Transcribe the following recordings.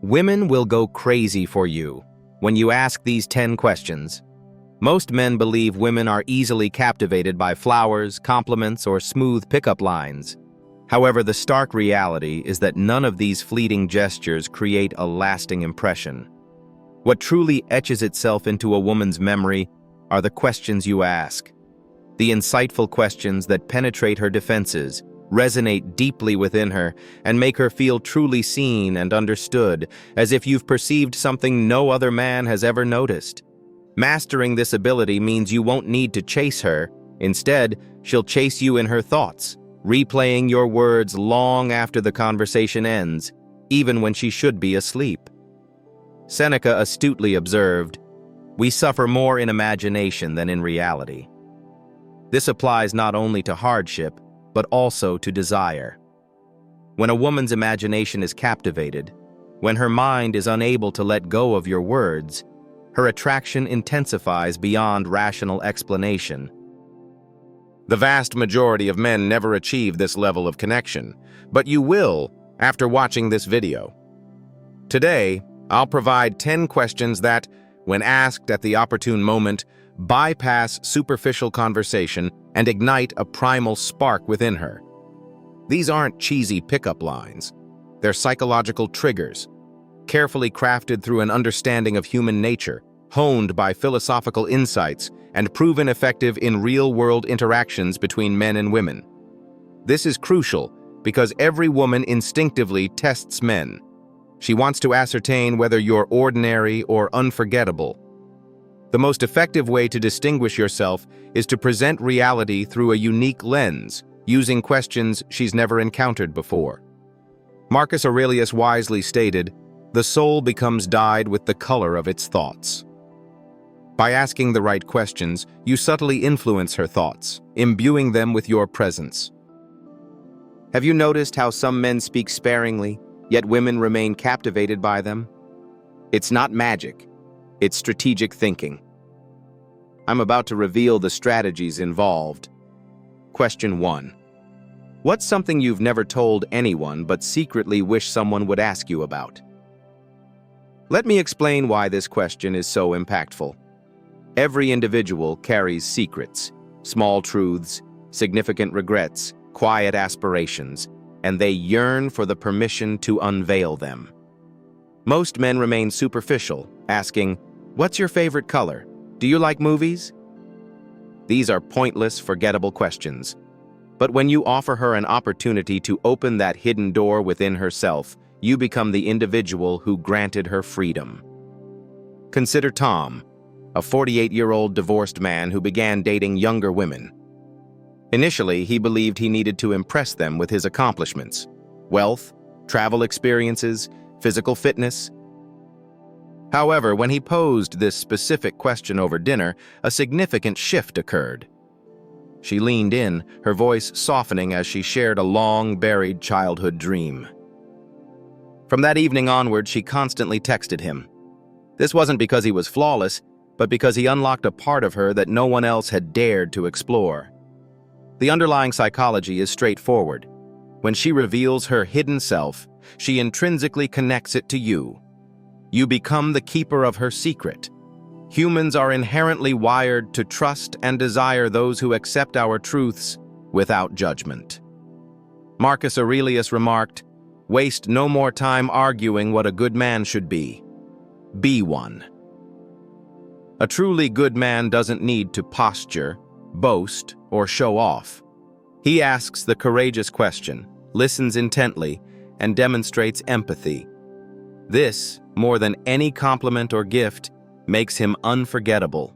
Women will go crazy for you when you ask these 10 questions. Most men believe women are easily captivated by flowers, compliments, or smooth pickup lines. However, the stark reality is that none of these fleeting gestures create a lasting impression. What truly etches itself into a woman's memory are the questions you ask. The insightful questions that penetrate her defenses, resonate deeply within her, and make her feel truly seen and understood, as if you've perceived something no other man has ever noticed. Mastering this ability means you won't need to chase her. Instead, she'll chase you in her thoughts, replaying your words long after the conversation ends, even when she should be asleep. Seneca astutely observed, "We suffer more in imagination than in reality." This applies not only to hardship, but also to desire. When a woman's imagination is captivated, when her mind is unable to let go of your words, her attraction intensifies beyond rational explanation. The vast majority of men never achieve this level of connection, but you will after watching this video. Today, I'll provide 10 questions that, when asked at the opportune moment, bypass superficial conversation and ignite a primal spark within her. These aren't cheesy pickup lines. They're psychological triggers, carefully crafted through an understanding of human nature, honed by philosophical insights, and proven effective in real-world interactions between men and women. This is crucial because every woman instinctively tests men. She wants to ascertain whether you're ordinary or unforgettable. The most effective way to distinguish yourself is to present reality through a unique lens, using questions she's never encountered before. Marcus Aurelius wisely stated, "The soul becomes dyed with the color of its thoughts." By asking the right questions, you subtly influence her thoughts, imbuing them with your presence. Have you noticed how some men speak sparingly, yet women remain captivated by them? It's not magic, it's strategic thinking. I'm about to reveal the strategies involved. Question 1. What's something you've never told anyone but secretly wish someone would ask you about? Let me explain why this question is so impactful. Every individual carries secrets, small truths, significant regrets, quiet aspirations, and they yearn for the permission to unveil them. Most men remain superficial, asking, "What's your favorite color? Do you like movies?" These are pointless, forgettable questions. But when you offer her an opportunity to open that hidden door within herself, you become the individual who granted her freedom. Consider Tom, a 48-year-old divorced man who began dating younger women. Initially, he believed he needed to impress them with his accomplishments, wealth, travel experiences, physical fitness. However, when he posed this specific question over dinner, a significant shift occurred. She leaned in, her voice softening as she shared a long-buried childhood dream. From that evening onward, she constantly texted him. This wasn't because he was flawless, but because he unlocked a part of her that no one else had dared to explore. The underlying psychology is straightforward. When she reveals her hidden self, she intrinsically connects it to you. You become the keeper of her secret. Humans are inherently wired to trust and desire those who accept our truths without judgment. Marcus Aurelius remarked, "Waste no more time arguing what a good man should be. Be one." A truly good man doesn't need to posture, boast, or show off. He asks the courageous question, listens intently, and demonstrates empathy. This, more than any compliment or gift, makes him unforgettable.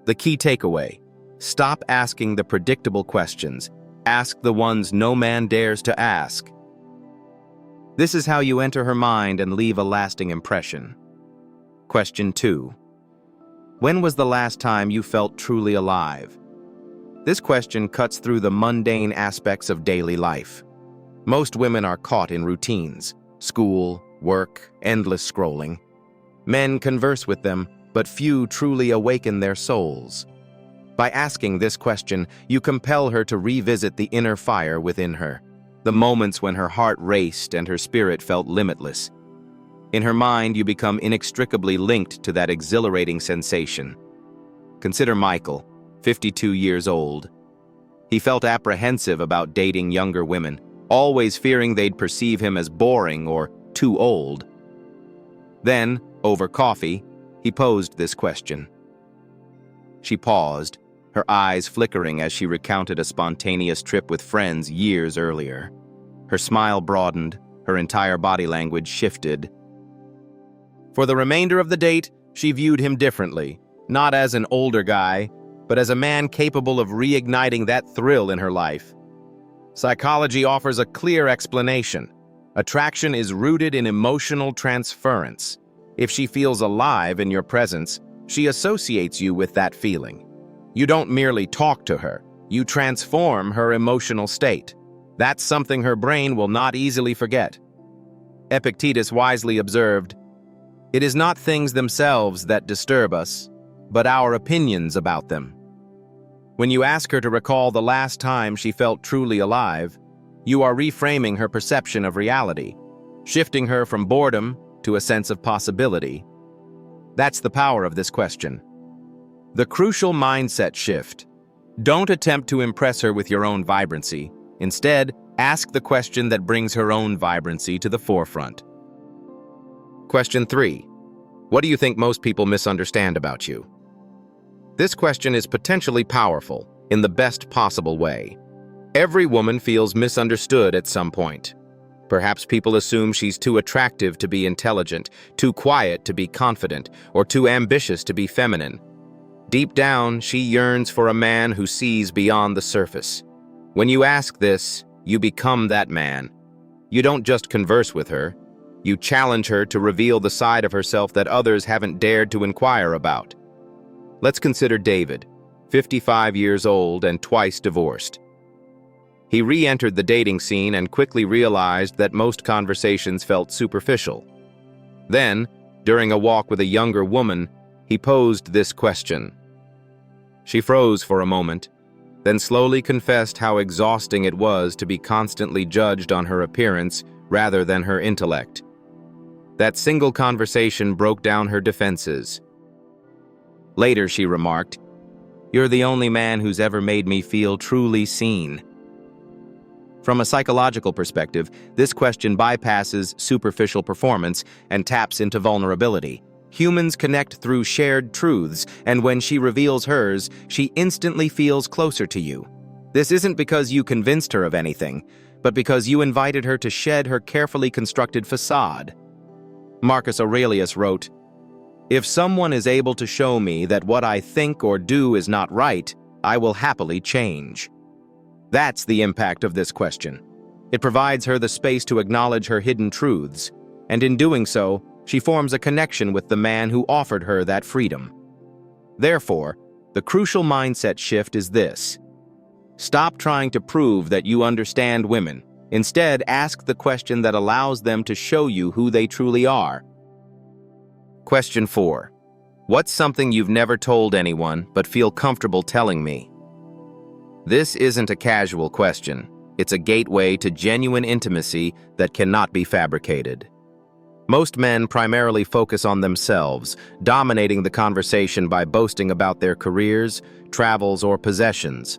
The key takeaway: stop asking the predictable questions. Ask the ones no man dares to ask. This is how you enter her mind and leave a lasting impression. Question 2. When was the last time you felt truly alive? This question cuts through the mundane aspects of daily life. Most women are caught in routines: school, work, endless scrolling. Men converse with them, but few truly awaken their souls. By asking this question, you compel her to revisit the inner fire within her, the moments when her heart raced and her spirit felt limitless. In her mind, you become inextricably linked to that exhilarating sensation. Consider Michael, 52 years old. He felt apprehensive about dating younger women, always fearing they'd perceive him as boring or too old. Then, over coffee, he posed this question. She paused, her eyes flickering as she recounted a spontaneous trip with friends years earlier. Her smile broadened, her entire body language shifted. For the remainder of the date, she viewed him differently, not as an older guy, but as a man capable of reigniting that thrill in her life. Psychology offers a clear explanation. Attraction is rooted in emotional transference. If she feels alive in your presence, she associates you with that feeling. You don't merely talk to her, you transform her emotional state. That's something her brain will not easily forget. Epictetus wisely observed, "It is not things themselves that disturb us, but our opinions about them." When you ask her to recall the last time she felt truly alive, you are reframing her perception of reality, shifting her from boredom to a sense of possibility. That's the power of this question. The crucial mindset shift. Don't attempt to impress her with your own vibrancy. Instead, ask the question that brings her own vibrancy to the forefront. Question 3. What do you think most people misunderstand about you? This question is potentially powerful in the best possible way. Every woman feels misunderstood at some point. Perhaps people assume she's too attractive to be intelligent, too quiet to be confident, or too ambitious to be feminine. Deep down, she yearns for a man who sees beyond the surface. When you ask this, you become that man. You don't just converse with her, you challenge her to reveal the side of herself that others haven't dared to inquire about. Let's consider David, 55 years old and twice divorced. He re-entered the dating scene and quickly realized that most conversations felt superficial. Then, during a walk with a younger woman, he posed this question. She froze for a moment, then slowly confessed how exhausting it was to be constantly judged on her appearance rather than her intellect. That single conversation broke down her defenses. Later, she remarked, "You're the only man who's ever made me feel truly seen." From a psychological perspective, this question bypasses superficial performance and taps into vulnerability. Humans connect through shared truths, and when she reveals hers, she instantly feels closer to you. This isn't because you convinced her of anything, but because you invited her to shed her carefully constructed facade. Marcus Aurelius wrote, "If someone is able to show me that what I think or do is not right, I will happily change." That's the impact of this question. It provides her the space to acknowledge her hidden truths, and in doing so, she forms a connection with the man who offered her that freedom. Therefore, the crucial mindset shift is this. Stop trying to prove that you understand women. Instead, ask the question that allows them to show you who they truly are. Question 4. What's something you've never told anyone but feel comfortable telling me? This isn't a casual question. It's a gateway to genuine intimacy that cannot be fabricated. Most men primarily focus on themselves, dominating the conversation by boasting about their careers, travels, or possessions.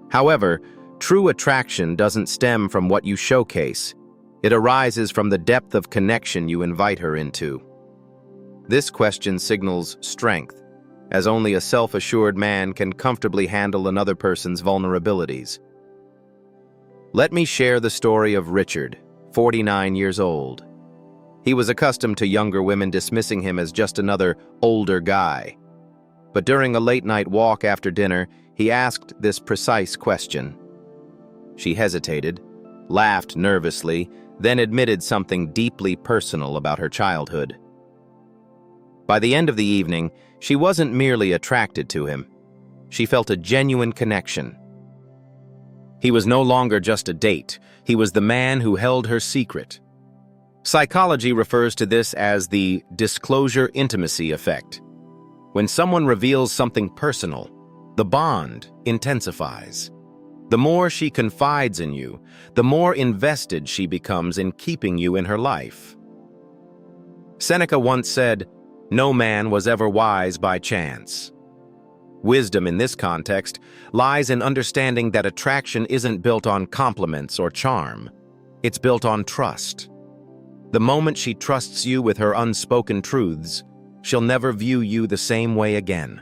However, true attraction doesn't stem from what you showcase. It arises from the depth of connection you invite her into. This question signals strength, as only a self-assured man can comfortably handle another person's vulnerabilities. Let me share the story of Richard, 49 years old. He was accustomed to younger women dismissing him as just another older guy. But during a late-night walk after dinner, he asked this precise question. She hesitated, laughed nervously, then admitted something deeply personal about her childhood. By the end of the evening, she wasn't merely attracted to him. She felt a genuine connection. He was no longer just a date. He was the man who held her secret. Psychology refers to this as the disclosure intimacy effect. When someone reveals something personal, the bond intensifies. The more she confides in you, the more invested she becomes in keeping you in her life. Seneca once said, "No man was ever wise by chance." Wisdom in this context lies in understanding that attraction isn't built on compliments or charm. It's built on trust. The moment she trusts you with her unspoken truths, she'll never view you the same way again.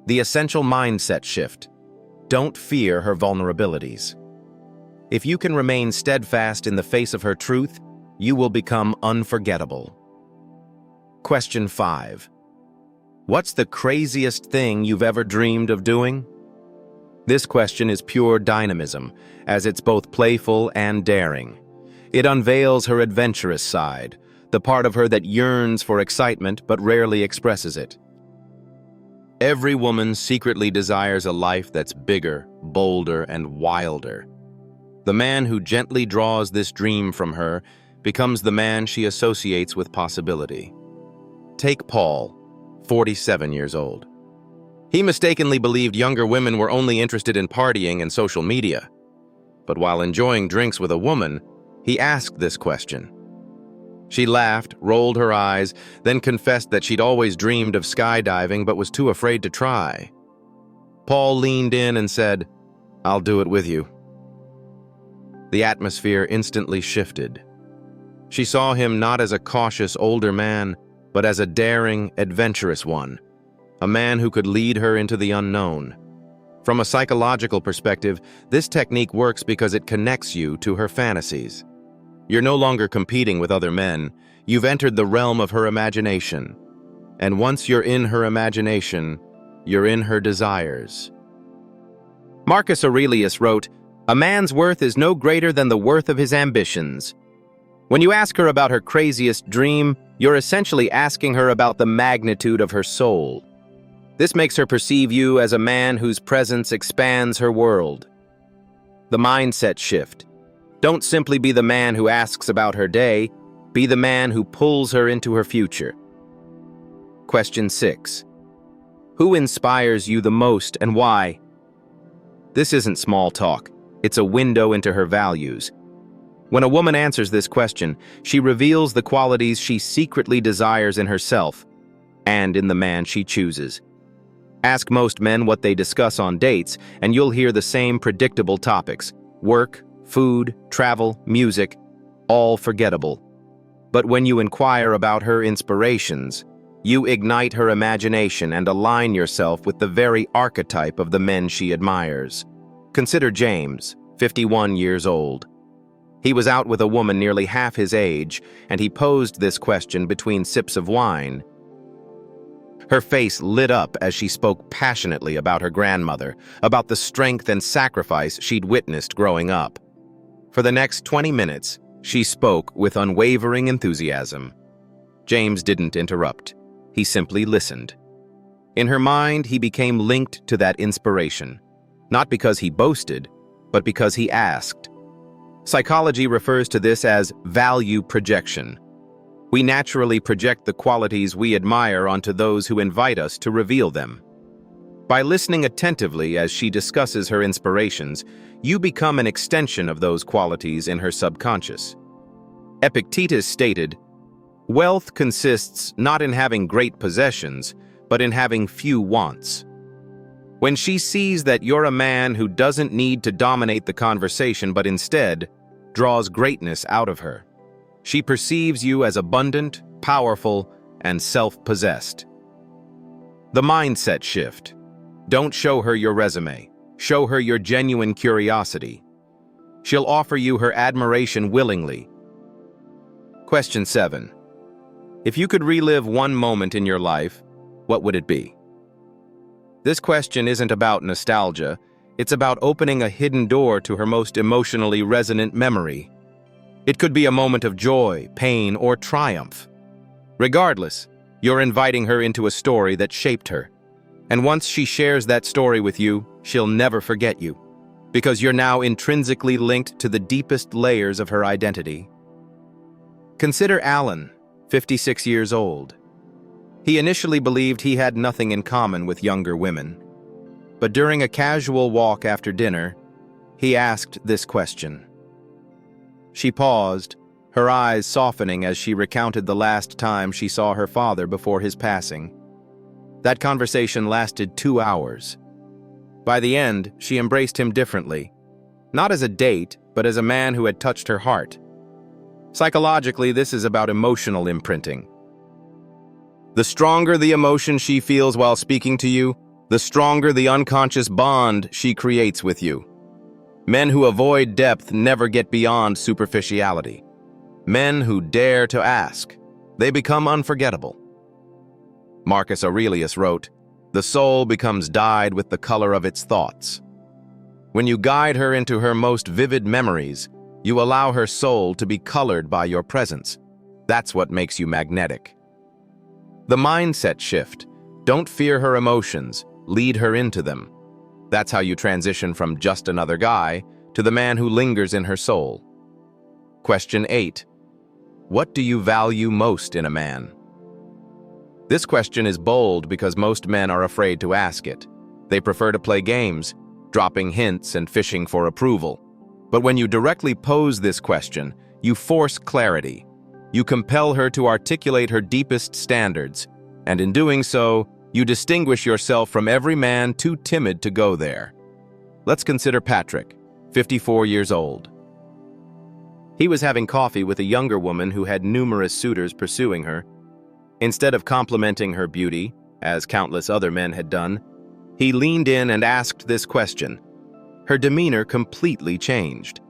The essential mindset shift: don't fear her vulnerabilities. If you can remain steadfast in the face of her truth, you will become unforgettable. Question 5. What's the craziest thing you've ever dreamed of doing? This question is pure dynamism, as it's both playful and daring. It unveils her adventurous side, the part of her that yearns for excitement but rarely expresses it. Every woman secretly desires a life that's bigger, bolder, and wilder. The man who gently draws this dream from her becomes the man she associates with possibility. Take Paul, 47 years old. He mistakenly believed younger women were only interested in partying and social media. But while enjoying drinks with a woman, he asked this question. She laughed, rolled her eyes, then confessed that she'd always dreamed of skydiving but was too afraid to try. Paul leaned in and said, "I'll do it with you." The atmosphere instantly shifted. She saw him not as a cautious older man, but as a daring, adventurous one, a man who could lead her into the unknown. From a psychological perspective, this technique works because it connects you to her fantasies. You're no longer competing with other men. You've entered the realm of her imagination. And once you're in her imagination, you're in her desires. Marcus Aurelius wrote, "A man's worth is no greater than the worth of his ambitions." When you ask her about her craziest dream, you're essentially asking her about the magnitude of her soul. This makes her perceive you as a man whose presence expands her world. The mindset shift. Don't simply be the man who asks about her day, be the man who pulls her into her future. Question 6. Who inspires you the most and why? This isn't small talk. It's a window into her values. When a woman answers this question, she reveals the qualities she secretly desires in herself and in the man she chooses. Ask most men what they discuss on dates, and you'll hear the same predictable topics: work, food, travel, music, all forgettable. But when you inquire about her inspirations, you ignite her imagination and align yourself with the very archetype of the men she admires. Consider James, 51 years old. He was out with a woman nearly half his age, and he posed this question between sips of wine. Her face lit up as she spoke passionately about her grandmother, about the strength and sacrifice she'd witnessed growing up. For the next 20 minutes, she spoke with unwavering enthusiasm. James didn't interrupt. He simply listened. In her mind, he became linked to that inspiration, not because he boasted, but because he asked. Psychology refers to this as value projection. We naturally project the qualities we admire onto those who invite us to reveal them. By listening attentively as she discusses her inspirations, you become an extension of those qualities in her subconscious. Epictetus stated, "Wealth consists not in having great possessions, but in having few wants." When she sees that you're a man who doesn't need to dominate the conversation but instead draws greatness out of her, she perceives you as abundant, powerful, and self-possessed. The mindset shift. Don't show her your resume. Show her your genuine curiosity. She'll offer you her admiration willingly. Question 7. If you could relive one moment in your life, what would it be? This question isn't about nostalgia. It's about opening a hidden door to her most emotionally resonant memory. It could be a moment of joy, pain, or triumph. Regardless, you're inviting her into a story that shaped her. And once she shares that story with you, she'll never forget you, because you're now intrinsically linked to the deepest layers of her identity. Consider Alan, 56 years old. He initially believed he had nothing in common with younger women. But during a casual walk after dinner, he asked this question. She paused, her eyes softening as she recounted the last time she saw her father before his passing. That conversation lasted 2 hours. By the end, she embraced him differently, not as a date, but as a man who had touched her heart. Psychologically, this is about emotional imprinting. The stronger the emotion she feels while speaking to you, the stronger the unconscious bond she creates with you. Men who avoid depth never get beyond superficiality. Men who dare to ask, they become unforgettable. Marcus Aurelius wrote, "The soul becomes dyed with the color of its thoughts." When you guide her into her most vivid memories, you allow her soul to be colored by your presence. That's what makes you magnetic. The mindset shift. Don't fear her emotions, lead her into them. That's how you transition from just another guy to the man who lingers in her soul. Question 8. What do you value most in a man? This question is bold because most men are afraid to ask it. They prefer to play games, dropping hints and fishing for approval. But when you directly pose this question, you force clarity. You compel her to articulate her deepest standards, and in doing so, you distinguish yourself from every man too timid to go there. Let's consider Patrick, 54 years old. He was having coffee with a younger woman who had numerous suitors pursuing her. Instead of complimenting her beauty, as countless other men had done, he leaned in and asked this question. Her demeanor completely changed.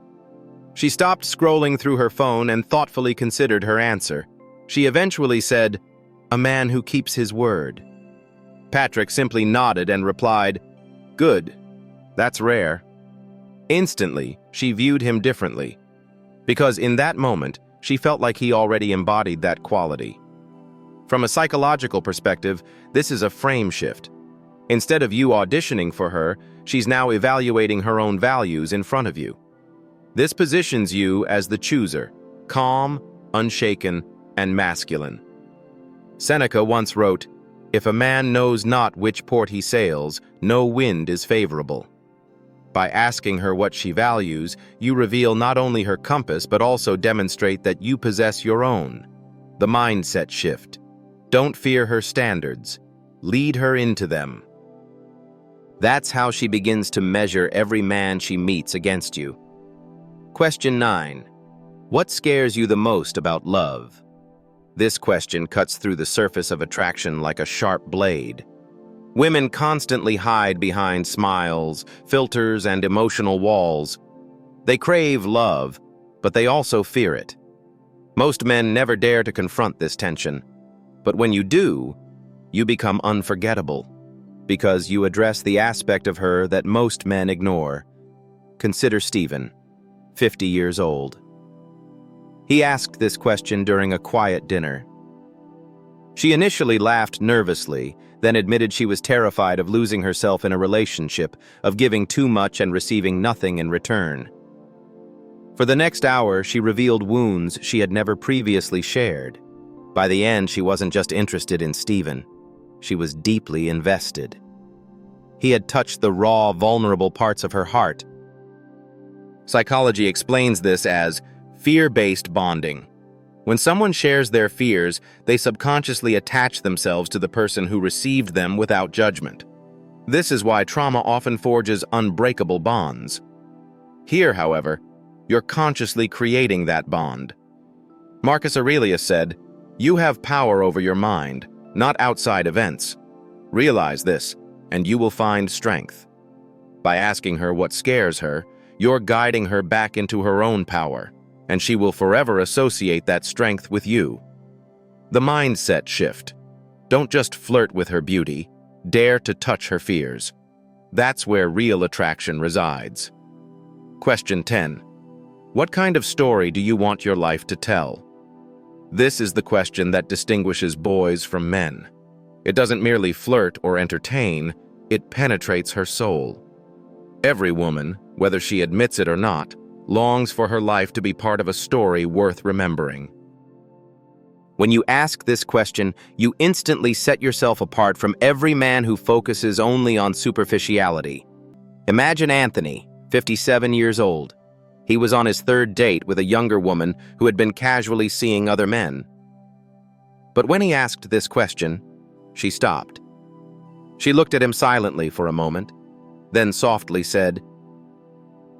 She stopped scrolling through her phone and thoughtfully considered her answer. She eventually said, "A man who keeps his word." Patrick simply nodded and replied, "Good. That's rare." Instantly, she viewed him differently, because in that moment, she felt like he already embodied that quality. From a psychological perspective, this is a frame shift. Instead of you auditioning for her, she's now evaluating her own values in front of you. This positions you as the chooser, calm, unshaken, and masculine. Seneca once wrote, "If a man knows not which port he sails, no wind is favorable." By asking her what she values, you reveal not only her compass but also demonstrate that you possess your own. The mindset shift. Don't fear her standards. Lead her into them. That's how she begins to measure every man she meets against you. Question 9. What scares you the most about love? This question cuts through the surface of attraction like a sharp blade. Women constantly hide behind smiles, filters, and emotional walls. They crave love, but they also fear it. Most men never dare to confront this tension. But when you do, you become unforgettable, because you address the aspect of her that most men ignore. Consider Stephen, 50 years old. He asked this question during a quiet dinner. She initially laughed nervously, then admitted she was terrified of losing herself in a relationship, of giving too much and receiving nothing in return. For the next hour, she revealed wounds she had never previously shared. By the end, she wasn't just interested in Stephen. She was deeply invested. He had touched the raw, vulnerable parts of her heart. Psychology explains this as fear-based bonding. When someone shares their fears, they subconsciously attach themselves to the person who received them without judgment. This is why trauma often forges unbreakable bonds. Here, however, you're consciously creating that bond. Marcus Aurelius said, "You have power over your mind, not outside events. Realize this, and you will find strength." By asking her what scares her, you're guiding her back into her own power, and she will forever associate that strength with you. The mindset shift. Don't just flirt with her beauty, dare to touch her fears. That's where real attraction resides. Question 10. What kind of story do you want your life to tell? This is the question that distinguishes boys from men. It doesn't merely flirt or entertain, it penetrates her soul. Every woman, whether she admits it or not, longs for her life to be part of a story worth remembering. When you ask this question, you instantly set yourself apart from every man who focuses only on superficiality. Imagine Anthony, 57 years old. He was on his third date with a younger woman who had been casually seeing other men. But when he asked this question, she stopped. She looked at him silently for a moment, then softly said,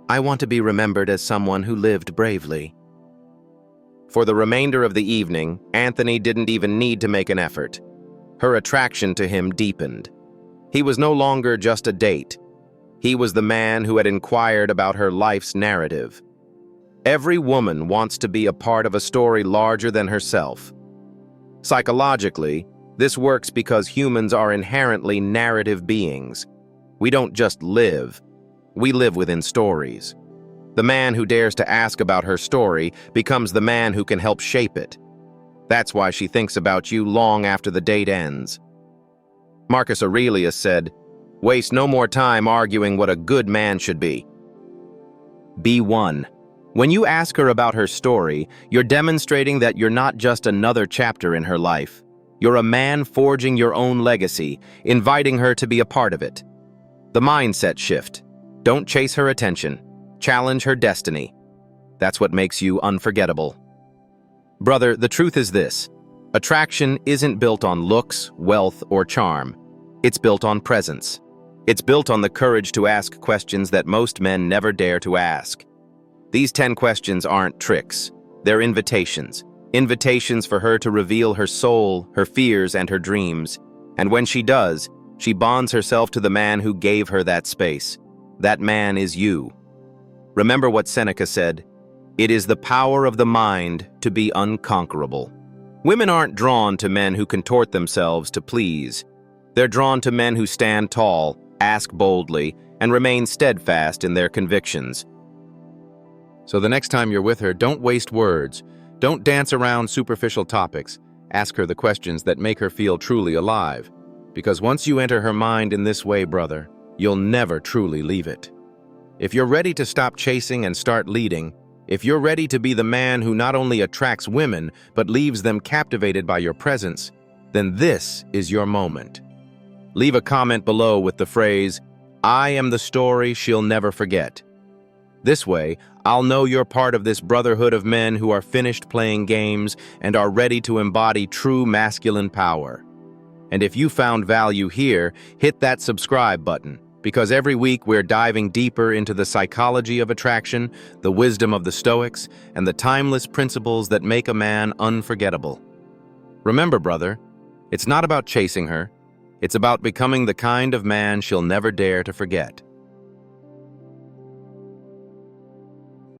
"I want to be remembered as someone who lived bravely." For the remainder of the evening, Anthony didn't even need to make an effort. Her attraction to him deepened. He was no longer just a date. He was the man who had inquired about her life's narrative. Every woman wants to be a part of a story larger than herself. Psychologically, this works because humans are inherently narrative beings. We don't just live, we live within stories. The man who dares to ask about her story becomes the man who can help shape it. That's why she thinks about you long after the date ends. Marcus Aurelius said, "Waste no more time arguing what a good man should be." Be one. When you ask her about her story, you're demonstrating that you're not just another chapter in her life. You're a man forging your own legacy, inviting her to be a part of it. The mindset shift. Don't chase her attention. Challenge her destiny. That's what makes you unforgettable. Brother, the truth is this. Attraction isn't built on looks, wealth, or charm. It's built on presence. It's built on the courage to ask questions that most men never dare to ask. These 10 questions aren't tricks. They're invitations. Invitations for her to reveal her soul, her fears, and her dreams. And when she does, she bonds herself to the man who gave her that space. That man is you. Remember what Seneca said, "It is the power of the mind to be unconquerable." Women aren't drawn to men who contort themselves to please. They're drawn to men who stand tall, ask boldly, and remain steadfast in their convictions. So the next time you're with her, don't waste words. Don't dance around superficial topics. Ask her the questions that make her feel truly alive. Because once you enter her mind in this way, brother, you'll never truly leave it. If you're ready to stop chasing and start leading, if you're ready to be the man who not only attracts women, but leaves them captivated by your presence, then this is your moment. Leave a comment below with the phrase, "I am the story she'll never forget." This way, I'll know you're part of this brotherhood of men who are finished playing games and are ready to embody true masculine power. And if you found value here, hit that subscribe button, because every week we're diving deeper into the psychology of attraction, the wisdom of the Stoics, and the timeless principles that make a man unforgettable. Remember, brother, it's not about chasing her. It's about becoming the kind of man she'll never dare to forget.